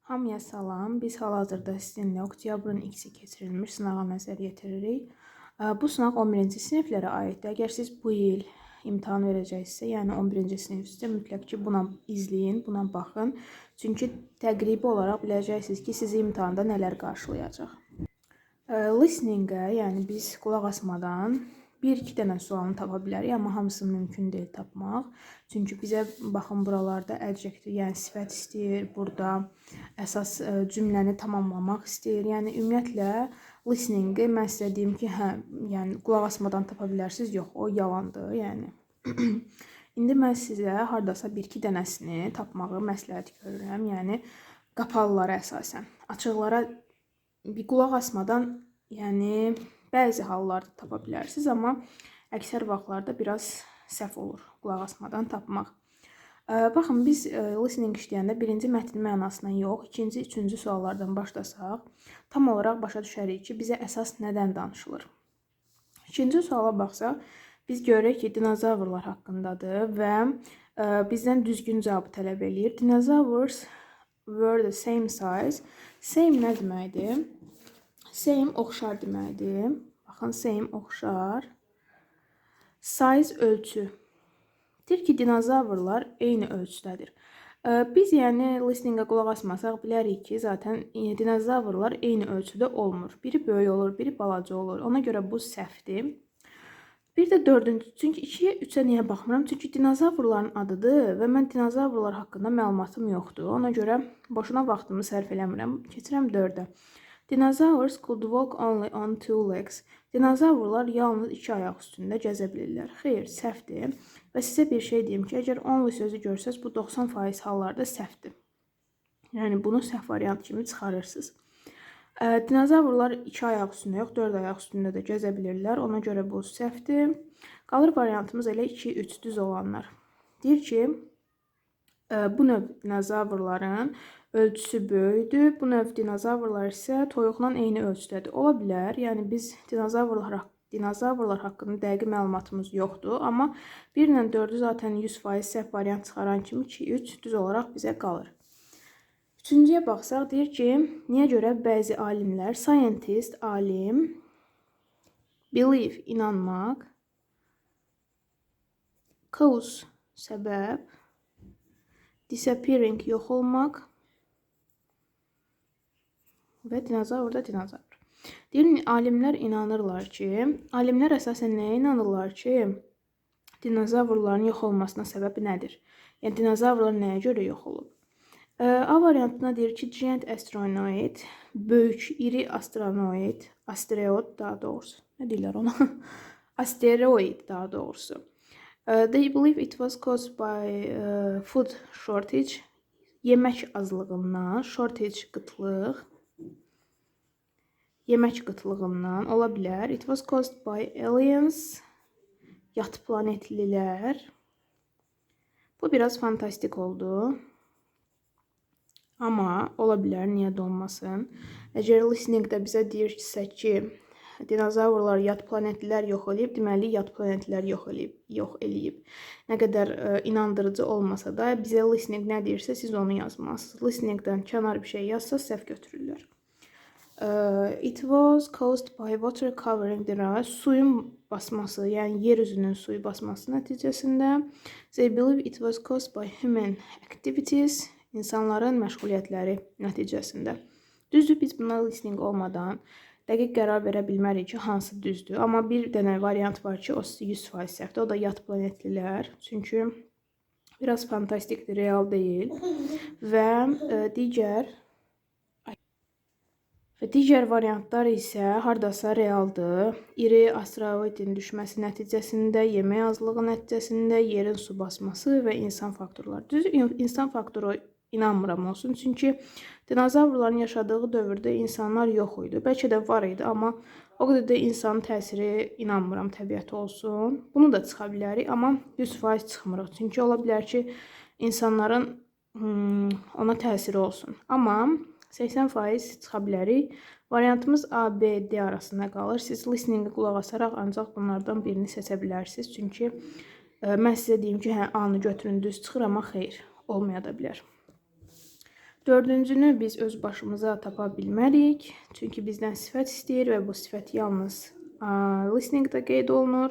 Hamıya salam. Biz hal-hazırda sizinlə oktyabrın X-i keçirilmiş sınağa nəzər yetiririk. Bu sınaq 11-ci siniflərə aiddir. Əgər siz bu il imtahan verəcəksinizsə, yəni 11-ci sinifsinizsə, mütləq ki, buna izləyin, buna baxın. Çünki təqribi olaraq biləcəksiniz ki, sizi imtahanda nələr qarşılayacaq. Listening-ə, yəni biz qulaq asmadan 1-2 dənə sualını tapa bilərik, amma hamısını mümkün deyil tapmaq. Çünki bizə baxın buralarda adjective, yəni sifət istəyir, burada əsas cümləni tamamlamaq istəyir. Yəni ümumiyyətlə listening-i mən sizə deyim ki, yəni qulaq asmadan tapa bilərsiniz. Yox, o yalandır, yəni. İndi mən sizə hardasa 1-2 dənəsini tapmağı məsləhət görürəm. Yəni qapalılara əsasən. Açıqlara bir qulaq asmadan, yəni bəzi hallarda tapa bilərsiniz, amma əksər vaxtlarda biraz səhv olur qulaq asmadan tapmaq. Baxın, biz listening işləyəndə birinci mətnin mənasından yox, ikinci, üçüncü suallardan başlasaq, tam olaraq başa düşərik ki, bizə əsas nədən danışılır. İkinci suala baxsaq, biz görürük ki, dinozavrlar haqqındadır və bizdən düzgün cavabı tələb eləyir. Dinosaurs were the same size. Same nə deməkdir? Same oxşar deməkdir. Baxın, same oxşar. Size ölçü. Deyir ki, dinozavrlar eyni ölçüdədir. Biz yəni listening-ə qulaq asmasaq bilərik ki, zaten dinozavrlar eyni ölçüdə olmur. Biri böyük olur, biri balaca olur. Ona görə bu səhvdir. Bir də dördüncü, çünki 2-yə 3-ə niyə baxmıram? Çünki dinozavrların adıdır və mən dinozavrlar haqqında məlumatım yoxdur. Ona görə boşuna vaxtımı sərf eləmirəm. Keçirəm 4-ə. Dinosaurs could walk only on 2 legs. Dinozavrlar yalnız 2 ayaq üstündə gəzə bilirlər. Xeyr, səhvdir. Və sizə bir şey deyim ki, əgər only sözü görsəz, bu 90% hallarda səhvdir. Yəni, bunu səhv variant kimi çıxarırsınız. Dinozavrlar 2 ayaq üstündə yox, 4 ayaq üstündə də gəzə bilirlər. Ona görə bu səhvdir. Qalır variantımız elə 2-3 düz olanlar. Deyir ki, bu növ dinozavrların ölçüsü böyükdür. Bu növ dinozavrlar isə toyuqla eyni ölçüdədir. Ola bilər, yəni biz dinozavrlar haqqında dəqiq məlumatımız yoxdur. Amma 1 ilə 4-ü zaten 100% səhv variant çıxaran kimi 2-3 düz olaraq bizə qalır. Üçüncüyə baxsaq, deyir ki, niyə görə bəzi alimlər, scientist, alim, believe, inanmaq, cause, səbəb, disappearing, yox olmaq və dinozavr da dinozavr. Deyir, alimlər inanırlar ki, alimlər əsasən nəyə inanırlar ki, dinozavrların yox olmasına səbəbi nədir? Yəni, dinozavrlar nəyə görə yox olub? A variantına deyir ki, giant asteroid, böyük, iri asteroid, asteroid daha doğrusu, nə deyirlər ona? Asteroid daha doğrusu. They believe it was caused by food shortage, yemək azlığından, shortage qıtlıq, yemək qıtlığından ola bilər. It was caused by aliens, yat planetlilər. Bu biraz fantastik oldu. Amma ola bilər, niyə də olmasın. Əgər listening-də bizə deyirsə ki, dinozavrlar yat planetlilər yox eləyib, deməli yat planetlilər yox eləyib. Nə qədər inandırıcı olmasa da, bizə listening nə deyirsə, siz onu yazmalısınız. Listening-dən kənar bir şey yazsa, səhv götürürlər. It was caused by water covering the rock. Suyun basması, yəni yer üzünün suyu basması nəticəsində. They believe it was caused by human activities. İnsanların məşğuliyyətləri nəticəsində. Düzdür, biz buna listening olmadan dəqiq qərar verə bilmərik ki, hansı düzdür. Amma bir dənə variant var ki, o 100% səhvdir. O da yat planetlilər. Çünki biraz fantastikdir, real deyil. Və digər variantlar isə hardasa realdır. İri asteroidin düşməsi nəticəsində, yemək azlığı nəticəsində, yerin su basması və insan faktorları. Düzdür, insan faktoru inanmıram olsun. Çünki dinozavrların yaşadığı dövrdə insanlar yox idi. Bəlkə də var idi, amma o qədər də insanın təsiri inanmıram təbiətə olsun. Bunu da çıxa bilərik, amma 100% çıxmırıq. Çünki ola bilər ki, insanların ona təsiri olsun. Amma 80% çıxa bilərik. Variantımız A, B, D arasında qalır. Siz listening-ə qulaq asaraq ancaq bunlardan birini seçə bilərsiniz. Çünki mən sizə deyim ki, A-nı götürün düz çıxır, amma xeyr, olmaya da bilər. Dördüncünü biz öz başımıza tapa bilmərik. Çünki bizdən sifət istəyir və bu sifət yalnız listeningdə qeyd olunur.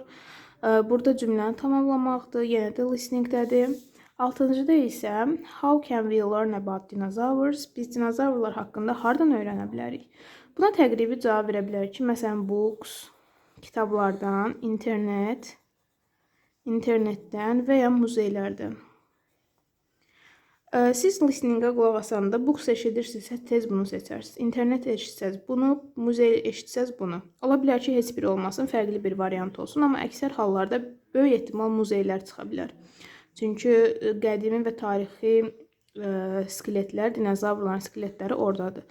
Burada cümləni tamamlamaqdır. Yenə də listeningdədir. Altıncıda isə how can we learn about dinosaurs? Biz dinozavrlar haqqında hardan öyrənə bilərik? Buna təqribi cavab verə bilərik ki, məsələn, books, kitablardan, internetdən və ya muzeylərdən. Siz listeningə qulaq asanda books eşidirsinizsə tez bunu seçərsiniz. İnternet eşitsəz bunu, muzey eşitsəz bunu. Ola bilər ki, heç biri olmasın, fərqli bir variant olsun, amma əksər hallarda böyük ehtimal muzeylər çıxa bilər. Çünki qədimi və tarixi skeletlər, dinozavrların skeletləri oradadır.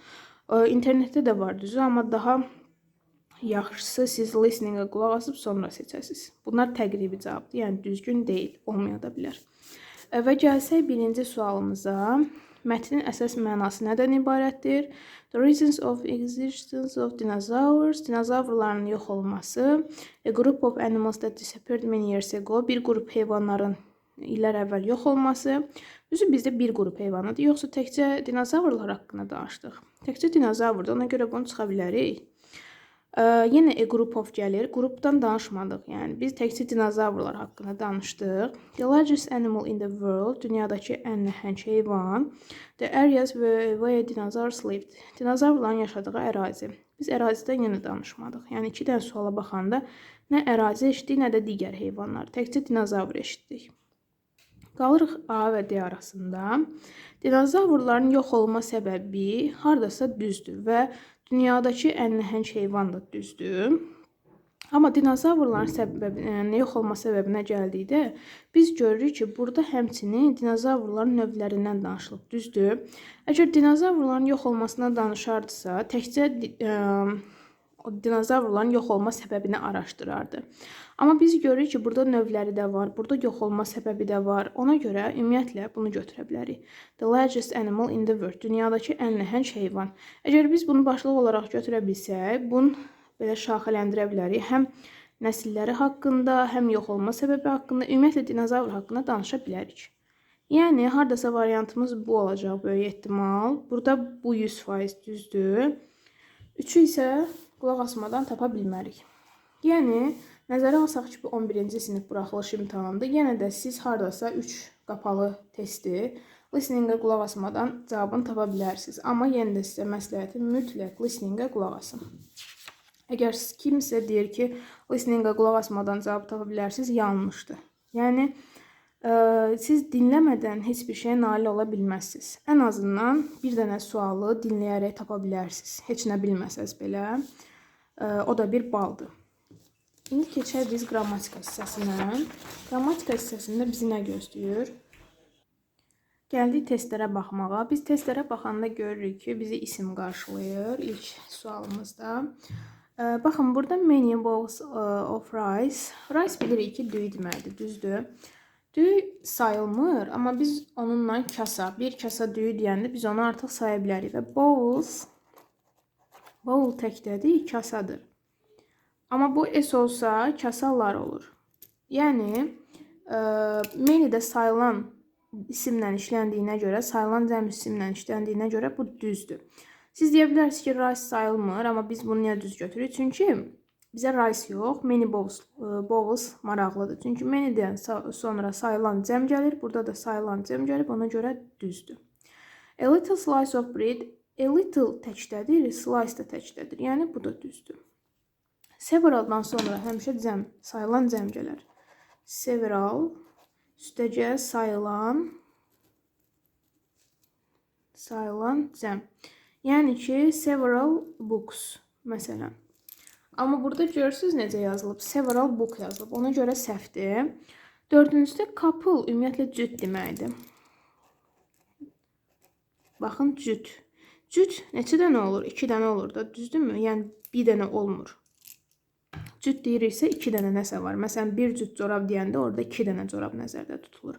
İnternetdə də var düzü, amma daha yaxşısı siz listeningə qulaq asıb sonra seçəsiniz. Bunlar təqribi cavabdır, yəni düzgün deyil, olmaya da bilər. Və gəlsək birinci sualımıza, mətnin əsas mənası nədən ibarətdir? The reasons of existence of dinosaurs, dinozavrların yox olması, a group of animals that disappeared many years ago, bir qrup heyvanların illər əvvəl yox olması. Düzü bizdə bir qrup heyvanıdır, yoxsa təkcə dinozavrlar haqqında danışdıq. Təkcə dinozavrdır, ona görə bunu çıxa bilərik. Yenə a group of gəlir. Qrupdan danışmadıq. Yəni biz təkcə dinozavrlar haqqında danışdıq. The largest animal in the world, dünyadakı ən nəhəng heyvan. The areas where dinosaurs lived. Dinozavrların yaşadığı ərazi. Biz ərazidən yenə danışmadıq. Yəni 2 dənə suala baxanda nə ərazi eşitdik, nə də digər heyvanlar. Təkcə dinozavr eşitdik. Qalırıq A və D arasında. Dinozavrların yox olma səbəbi hardasa düzdür və dünyadakı ən nəhəng heyvan da düzdür. Amma dinozavrların yox olma səbəbinə gəldikdə biz görürük ki, burada həmçinin dinozavrların növlərindən danışılıb, düzdür. Əgər dinozavrların yox olmasından danışardısa, təkcə dinozavrların yox olma səbəbini araşdırardı. Amma biz görürük ki, burada növləri də var, burada yox olma səbəbi də var. Ona görə ümumiyyətlə bunu götürə bilərik. The largest animal in the world, dünyadakı ən nəhəng heyvan. Əgər biz bunu başlıq olaraq götürə bilsək, bunu belə şaxələndirə bilərik. Həm nəsilləri haqqında, həm yox olma səbəbi haqqında, ümumiyyətlə dinozavr haqqında danışa bilərik. Yəni, hardasa variantımız bu olacaq böyük ehtimal. Burada bu 100% düzdür. Üçü isə qulaq asmadan tapa bilmərik. Yəni, nəzərə alsaq ki, bu 11-ci sinif buraxılış imtahanıdır. Yenə də siz hardasa 3 qapalı testi listeningə qulaq asmadan cavabını tapa bilərsiniz. Amma yenə də sizə məsləhətim mütləq listeningə qulaq asın. Əgər kimsə deyir ki, listeningə qulaq asmadan cavab tapa bilərsiniz, yanlışdır. Yəni, siz dinləmədən heç bir şeyə nail ola bilməzsiniz. Ən azından bir dənə sualı dinləyərək tapa bilərsiniz. Heç nə bilməsəz belə, o da bir baldır. İndi keçək biz qrammatika hissəsinə. Qrammatika hissəsində bizi nə gözləyir? Gəldik testlərə baxmağa. Biz testlərə baxanda görürük ki, bizi isim qarşılayır ilk sualımızda. Baxın, burada many bowls of rice. Rice bilirik ki, düy deməkdir, düzdür. Düy sayılmır, amma biz onunla kasa, bir kasa düyü deyəndə biz onu artıq saya bilərik. Və bowls, bowl təkdədir, kasadır. Amma bu S olsa kasalar olur. Yəni, many də sayılan isimlə işləndiyinə görə, sayılan cəm isimlə işləndiyinə görə bu düzdür. Siz deyə bilərsiniz ki, rice sayılmır, amma biz bunu niyə düz götürürük? Çünki bizə rice yox, many bowls maraqlıdır. Çünki many'dən sonra sayılan cəm gəlir, burada da sayılan cəm gəlib, ona görə düzdür. A little slice of bread, a little təkdədir, slice da təkdədir, yəni bu da düzdür. Several'dan sonra həmişə cəm, sayılan cəm gələr. Several, üstəcə sayılan cəm. Yəni ki, several books, məsələn. Amma burada görürsünüz necə yazılıb? Several book yazılıb, ona görə səhvdir. Dördüncüdə couple, ümumiyyətlə cüt deməkdir. Baxın, cüt. Cüt neçə dənə olur? 2 dənə olur da, düzdürmü? Yəni, bir dənə olmur. Cüt deyiriksə 2 dənə nəsə var. Məsələn, bir cüt corab deyəndə orada 2 dənə corab nəzərdə tutulur.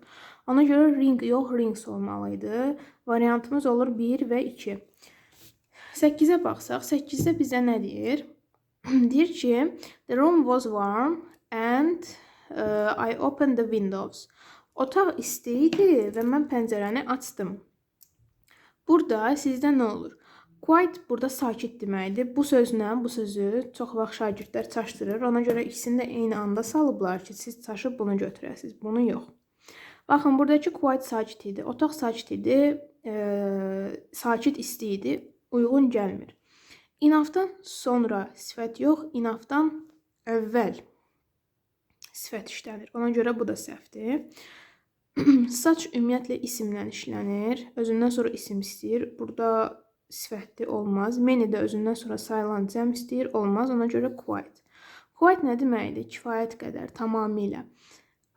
Ona görə ring yox, rings olmalıydı. Variantımız olur 1 və 2. 8-ə baxsaq, 8-də bizə nə deyir? Deyir ki, the room was warm and I opened the windows. Otaq isti idi və mən pəncərəni açdım. Burada sizdə nə olur? Quiet burada sakit deməkdir. Bu sözlə bu sözü çox vaxt şagirdlər çaşdırır. Ona görə ikisini də eyni anda salıblar ki, siz çaşıb bunu götürəsiniz. Bunu yox. Baxın, buradakı quiet sakit idi. Otaq sakit idi. Sakit isti idi. Uyğun gəlmir. Enough'dan sonra sifət yox, enough'dan əvvəl sifət işlənir. Ona görə bu da səhvdir. Saç ümumiyyətlə isimlə işlənir. Özündən sonra isim istəyir. Burada sifətli olmaz. Many də özündən sonra sayılan cəm istəyir. Olmaz. Ona görə quiet. Quiet nə deməkdir? Kifayət qədər, tamamilə.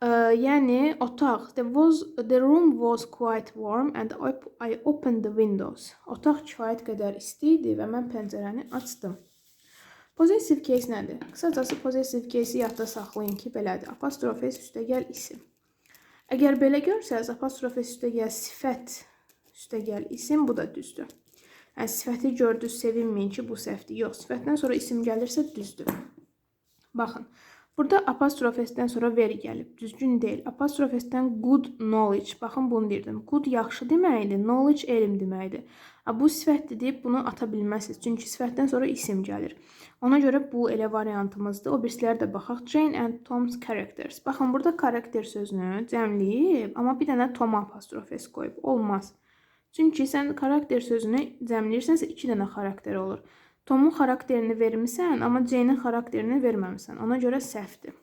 Yəni otaq. The room was quite warm and I opened the windows. Otaq kifayət qədər isti idi və mən pəncərəni açdım. Possessive case nədir? Qısacası possessive case'i yadda saxlayın ki, belədir. Apostrof S üstəgəl isim. Əgər belə görsəz, apostrof S üstəgəl sifət üstəgəl isim, bu da düzdür. Yəni sifəti gördünüz, sevinməyin ki, bu səhvdir. Yox, sifətdən sonra isim gəlirsə düzdür. Baxın. Burada apostrof S-dən sonra very gəlib. Düzgün deyil. Apostrof S-dən good knowledge. Baxın, bunu deyirdim. Good yaxşı deməkdir. Knowledge elm deməkdir. Bu sifətdir deyib bunu ata bilməzsiniz. Çünki sifətdən sonra isim gəlir. Ona görə bu elə variantımızdır. O birisilərə də baxaq. Jane and Tom's characters. Baxın, burada karakter sözünü cəmləyib, amma bir dənə Tom apostrof S qoyub. Olmaz. Çünki sən karakter sözünü cəmləyirsənsə 2 dənə xarakter olur. Tom'un xarakterini vermisən, amma Jane'in xarakterini verməmisən. Ona görə səhvdir.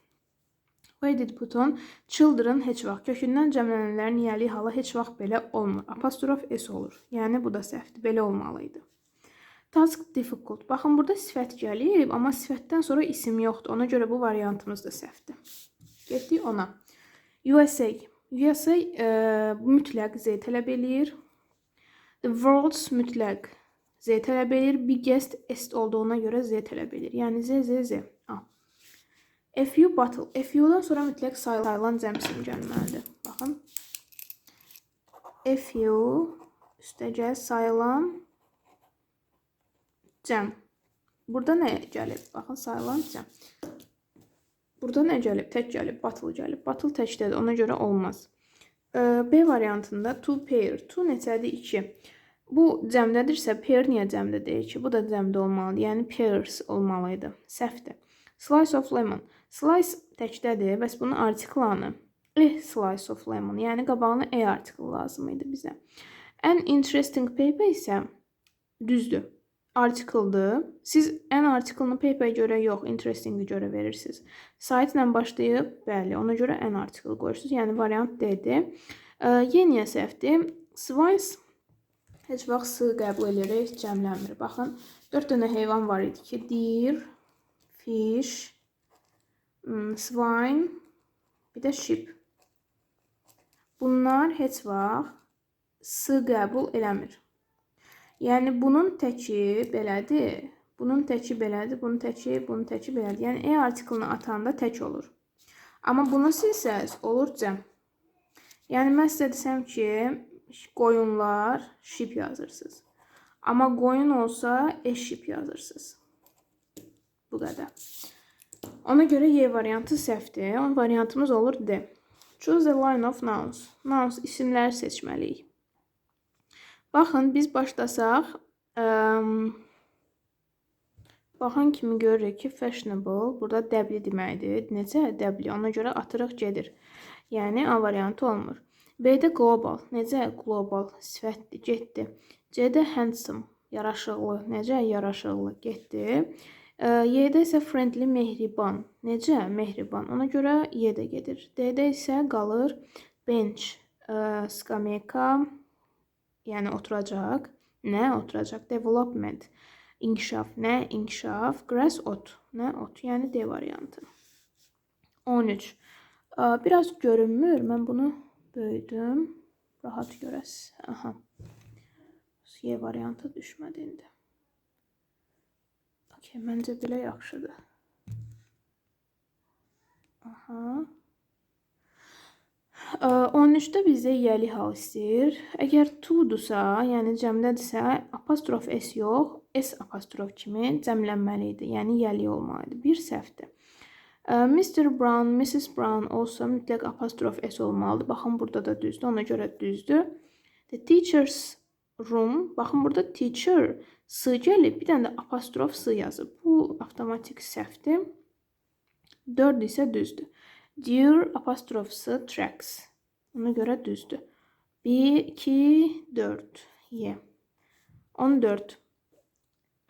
Why did put on? Children heç vaxt. Kökündən cəmlənənlərin yiyəli halı heç vaxt belə olmur. Apostrof S olur. Yəni bu da səhvdir. Belə olmalıydı. Task difficult. Baxın, burada sifət gəlib, amma sifətdən sonra isim yoxdur. Ona görə bu variantımız da səhvdir. Getdik ona. USA. USA mütləq Z tələb eləyir. The world's mütləq Z tələb edir. Biggest est olduğuna görə Z tələb edir. Yəni Z. FU bottle. FU'dan sonra mütləq sayılan cəm isim gəlməlidir. Baxın. FU üstəgəl sayılan cəm. Burada nə gəlib? Baxın, sayılan cəm. Burada nə gəlib? Tək gəlib. Bottle gəlib. Bottle təkdədir. Ona görə olmaz. B variantında two pair. Two neçədir? 2. Bu cəmdədirsə, pair niyə cəmdə deyil ki? Bu da cəmdə olmalıdır. Yəni pairs olmalıydı. Səhvdir. Slice of lemon. Slice təkdədir. Bəs bunun artiklanı slice of lemon. Yəni qabağına article lazım idi bizə. An interesting paper isə düzdür. Article'dır. Siz an article'ını paper'a görə yox, interesting'ə görə verirsiniz. Site ilə başlayıb, bəli, ona görə an article qoyursunuz. Yəni variant D-dir. Yeniyə səhvdir. Slice heç vaxt sı qəbul edirik, cəmlənmir. Baxın, 4 dənə heyvan var idi ki, deer, fish, swine, bir də sheep. Bunlar heç vaxt sı qəbul eləmir. Yəni, bunun təki belədir, bunun təki belədir, bunun təki belədir. Yəni, artiklını atanda tək olur. Amma bunu silsəz, olur cəm. Yəni, mən sizə desəm ki, qoyunlar sheep yazırsınız. Amma qoyun olsa sheep yazırsınız. Bu qədər. Ona görə Y variantı səhvdir. Onun variantımız olur D. Choose a line of nouns. Nouns isimləri seçməliyik. Baxın, biz başlasaq, baxan kimi görürük ki, fashionable burada dəbli deməkdir. Necə? Dəbli. Ona görə atırıq gedir. Yəni, A variantı olmur. B-də global. Necə? Global. Sifətdir. Getdi. C-də handsome. Yaraşıqlı. Necə? Yaraşıqlı. Getdi. Y-də isə friendly. Mehriban. Necə? Mehriban. Ona görə Y də gedir. D-də isə qalır bench. Skameyka. Yəni oturacaq. Nə? Oturacaq. Development. İnkişaf. Nə? İnkişaf. Grass. Ot. Nə? Ot. Yəni D variantı. 13. Biraz görünmür. Mən bunu böyüdüm. Rahat görəs. Aha. Y variantı düşmədi indi. Okay, məncə belə yaxşıdır. Aha. 13-də bizdə yiyəli hal istəyir. Əgər to-dursa, yəni cəmdədirsə, apostrof S yox, S apostrof kimi cəmlənməli idi. Yəni yiyəli olmalıdır. Bir səhvdir. Mr. Brown, Mrs. Brown olsa mütləq apostrof S olmalıdır. Baxın, burada da düzdür. Ona görə düzdür. The teachers room. Baxın, burada teacher s gəlib, bir dənə də apostrof s yazıb. Bu avtomatik səhvdir. 4 isə düzdür. Dear apostrof s tracks. Ona görə düzdür. 1, 2, 4. Y. 14.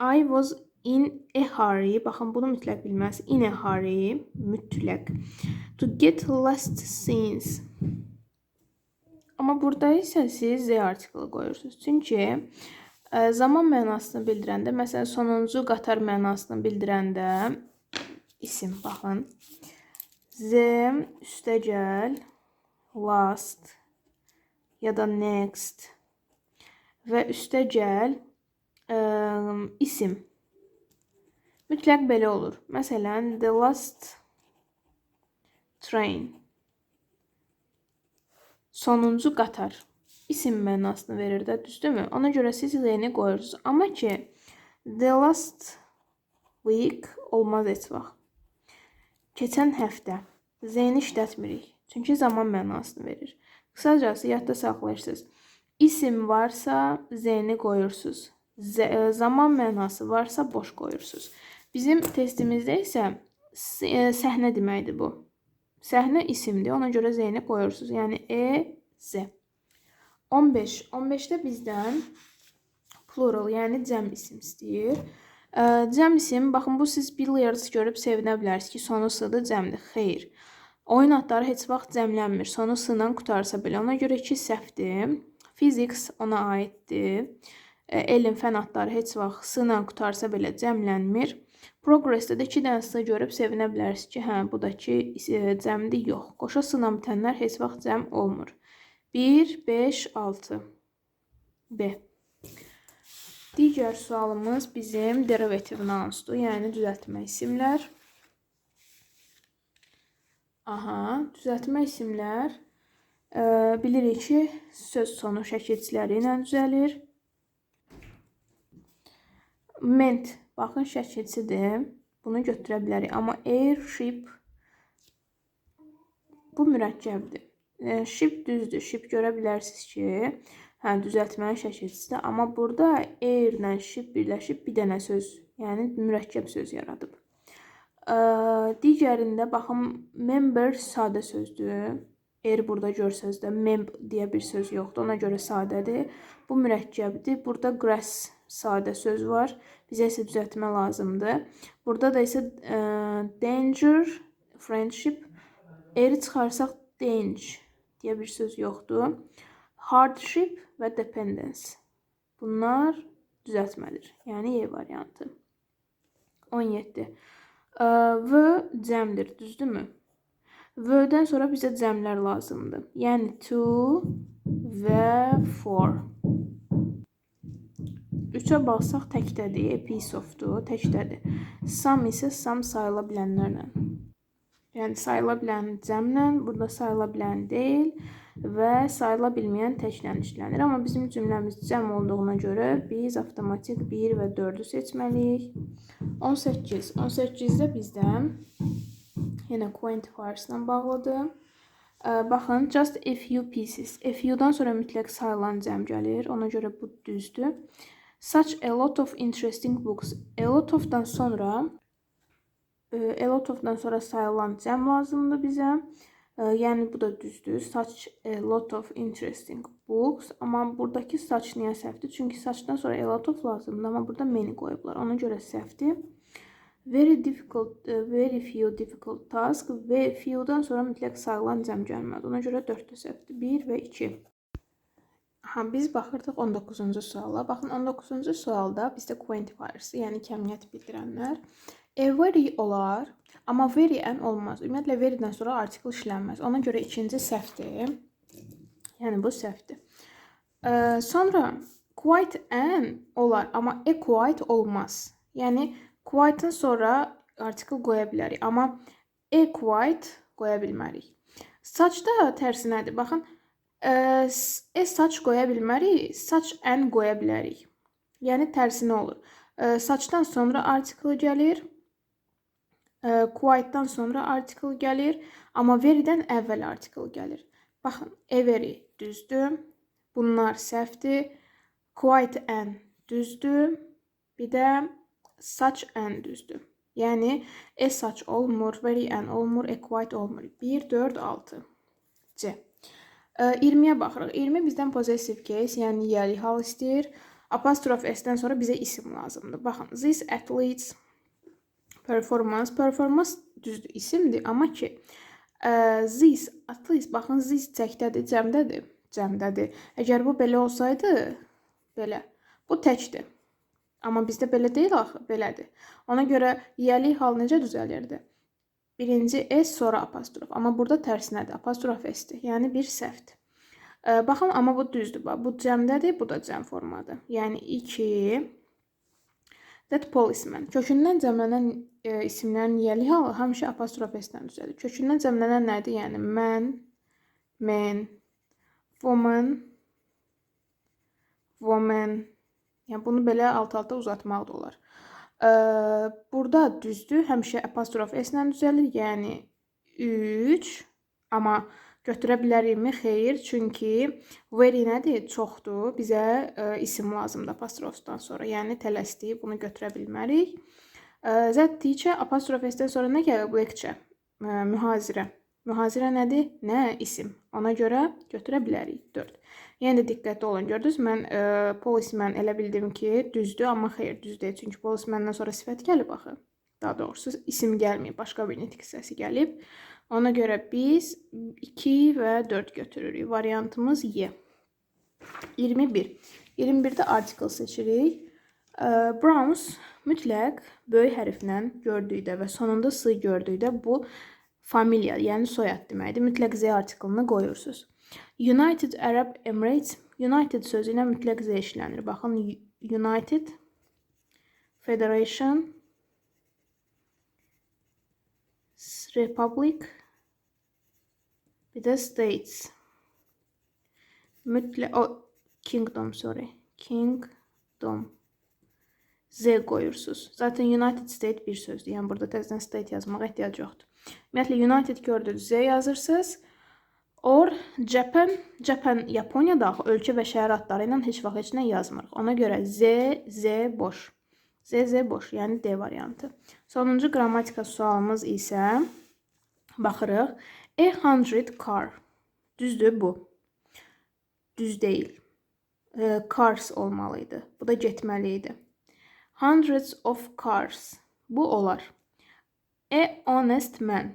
I was in a hurry. Baxın, bunu mütləq bilməz. In a hurry. Mütləq. To get last scenes. Amma burada isə siz Z artiklı qoyursunuz. Çünki zaman mənasını bildirəndə, məsələn, sonuncu qatar mənasını bildirəndə isim, baxın. Z üstəgəl last ya da next və üstəgəl isim. Mütləq belə olur. Məsələn, the last train. Sonuncu qatar. İsim mənasını verir də, düzdürmü? Ona görə siz Z-ni qoyursunuz. Amma ki, the last week olmaz heç vaxt. Keçən həftə. Z-ni işlətmirik. Çünki zaman mənasını verir. Qısacası, yadda saxlayırsınız. İsim varsa Z-ni qoyursunuz. Zaman mənası varsa boş qoyursunuz. Bizim testimizdə isə səhnə deməkdir bu. Səhnə isimdir. Ona görə Z-ni qoyursunuz. Yəni Z. 15. 15-də bizdən plural, yəni cəm isim istəyir. Cəm isim, baxın, bu siz billiards görüb sevinə bilərsiniz ki, sonu s-dır, cəmdir. Xeyr. Oyun atları heç vaxt cəmlənmir. Sonu s-la qutarsa belə. Ona görə ki, səhvdir. Physics ona aiddir. Elm, fən atları heç vaxt s-la qutarsa belə cəmlənmir. Progressdə də 2 dənə s görüb sevinə bilərsiniz ki, hə, bu da ki, cəmdir, yox. Qoşa s-la bitənlər heç vaxt cəm olmur. 1, 5, 6. B. Digər sualımız bizim derivative nounsdur, yəni düzəltmə isimlər. Düzəltmə isimlər bilirik ki, söz sonu şəkilçiləri ilə düzəlir. Ment, baxın, şəkilçidir. Bunu götürə bilərik. Amma air, ship bu mürəkkəbdir. Ship düzdür. Ship görə bilərsiniz ki, düzəltmənin şəkilçisidir. Amma burada air ilə ship birləşib bir dənə söz, yəni mürəkkəb söz yaradıb. Digərində, baxın, member sadə sözdür. Air burada görsəz də memb deyə bir söz yoxdur. Ona görə sadədir. Bu mürəkkəbdir. Burada grass sadə söz var. Bizə isə düzəltmə lazımdır. Burada da isə danger, friendship. Air-i çıxarsaq danger deyə bir söz yoxdur. Hardship və dependence. Bunlar düzəltmədir. Yəni Y variantı. 17. V cəmdir, düzdürmü? V-dən sonra bizə cəmlər lazımdır. Yəni to və for. 3-ə baxsaq təkdədir. A piece of-dur, təkdədir. Some isə some sayıla bilənlərlə. Yəni sayıla bilən cəmlə, burada sayıla bilən deyil və sayıla bilməyən təklə işlənir. Amma bizim cümləmiz cəm olduğuna görə biz avtomatik 1 və 4-ü seçməliyik. 18. 18-də bizdən yenə quantifiers ilə bağlıdır. Baxın, just a few pieces. A few-dan sonra mütləq sayılan cəm gəlir. Ona görə bu düzdür. Such a lot of interesting books. A lot of-dan sonra sayılan cəm lazımdır bizə. Yəni, bu da düzdür. Such a lot of interesting books. Amma buradakı such niyə səhvdir? Çünki suchdan sonra a lot of lazımdır. Amma burada many qoyublar. Ona görə səhvdir. Very few difficult tasks. Ve few'dan sonra mütləq sayılan cəm gəlməlidir. Ona görə 4 də səhvdir. 1 və 2. Biz baxırdıq 19-cu suala. Baxın, 19-cu sualda bizdə quantifiers, yəni kəmiyyət bildirənlər. Very olar, amma very ən olmaz. Ümumiyyətlə, verydən sonra artikl işlənməz. Ona görə ikinci səhvdir. Yəni, bu səhvdir. Sonra, quite ən olar, amma quite olmaz. Yəni, quite'ın sonra artikl qoya bilərik. Amma quite qoya bilmərik. Saçda tərsinədir. Baxın, saç qoya bilmərik, saç ən qoya bilərik. Yəni, tərsinə olur. Saçdan sonra artikl gəlir. Quite'dan sonra artikl gəlir. Amma verydən əvvəl artikl gəlir. Baxın, every düzdür. Bunlar səhvdir. quite an düzdür. Bir də such an düzdür. Yəni such olmur, very an olmur, quite olmur. 1, 4, 6. C. 20-yə baxırıq. 20 bizdən possessive case, yəni yiyəli hal istəyir. Apostrof s-dən sonra bizə isim lazımdır. Baxın, this athletes performance. Performance düzdür, isimdir. Amma ki, this athletes, baxın, this təkdədir, cəmdədir. Cəmdədir. Əgər bu belə olsaydı, belə, bu təkdir. Amma bizdə belə deyil axı, belədir. Ona görə yiyəli hal necə düzəlirdi? Birinci s, sonra apostrof. Amma burada tərsinədir, apostrof s-dir. Yəni bir səhvdir. Baxın, amma bu düzdür. Bu cəmdədir, bu da cəm formadır. Yəni 2. That policeman. Kökündən cəmlənən isimlərin yiyəli halı həmişə apostrof s-dən düzəlir. Kökündən cəmlənən nədir? Yəni man, man, woman, woman. Yəni bunu belə alt-alta uzatmaq da olar. Burada düzdür, həmişə apostrof s-lə düzəlir. Yəni 3. Amma götürə bilərikmi? Xeyr, çünki very nədir? Çoxdur. Bizə isim lazımdır apostrofdan sonra. Yəni tələsdik, bunu götürə bilmərik. That teacher, apostrof s-dən sonra nə gəlir? Lecture, mühazirə. Mühazirə nədir? Nə? İsim. Ona görə götürə bilərik. 4. Yəni də diqqətli olun. Gördünüz, mən policeman elə bildim ki, düzdür, amma xeyr, düz deyil. Çünki policemandan sonra sifət gəlib axı. Daha doğrusu isim gəlməyib, başqa bir nitq səsi gəlib. Ona görə biz 2 və 4 götürürük. Variantımız Y. 21. 21-də article seçirik. Browns mütləq böyük hərflə gördükdə və sonunda s gördükdə bu familiya, yəni soyad deməkdir. Mütləq Z artiklını qoyursunuz. United Arab Emirates. United sözü ilə mütləq Z işlənir. Baxın, United Federation Republic, bir də States. Kingdom, sorry. Kingdom. Z qoyursunuz. Zaten United States bir sözdür. Yəni burada təzədən state yazmağa ehtiyac yoxdur. Ümumiyyətlə, United gördünüz, Z yazırsınız. Or Japan. Japan Yaponiyada axı ölkə və şəhər adları ilə heç vaxt heç nə yazmırıq. Ona görə Z boş. Z boş, yəni D variantı. Sonuncu qrammatika sualımız isə baxırıq. 100 car. Düzdür bu. Düz deyil. Cars olmalıydı. Bu da getməliydi. Hundreds of cars. Bu olar. Honest man.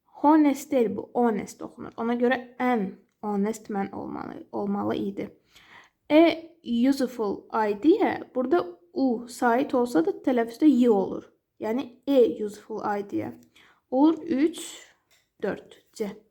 Honest deyil bu. Honest oxunur. Ona görə an honest man olmalı idi. Useful idea. Burada U sait olsa da tələffüzdə Y olur. Yəni useful idea. Olur 3, 4. C.